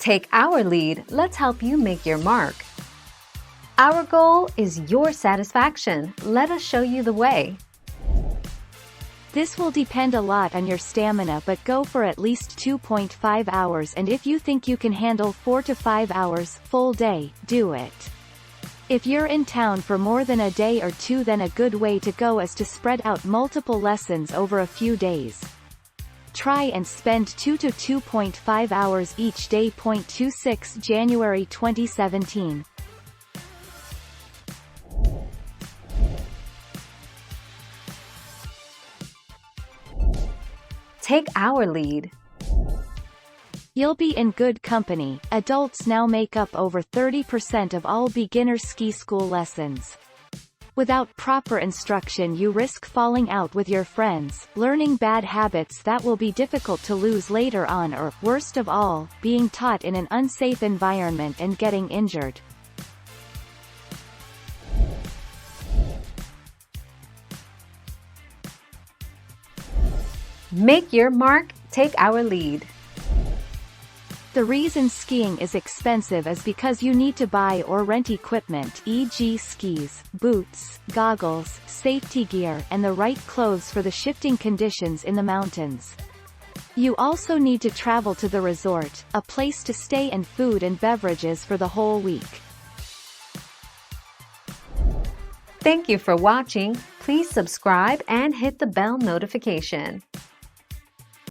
Take our lead, let's help you make your mark. Our goal is your satisfaction. Let us show you the way. This will depend a lot on your stamina, but go for at least 2.5 hours, and if you think you can handle 4 to 5 hours full day, do it. If you're in town for more than a day or two, then a good way to go is to spread out multiple lessons over a few days. Try and spend 2 to 2.5 hours each day. 26 January 2017. Take our lead. You'll be in good company. Adults now make up over 30% of all beginner ski school lessons. Without proper instruction, you risk falling out with your friends, learning bad habits that will be difficult to lose later on, or, worst of all, being taught in an unsafe environment and getting injured. Make your mark, take our lead. The reason skiing is expensive is because you need to buy or rent equipment, e.g. skis, boots, goggles, safety gear, and the right clothes for the shifting conditions in the mountains. You also need to travel to the resort, a place to stay, and food and beverages for the whole week. Thank you for watching. Please subscribe and hit the bell notification.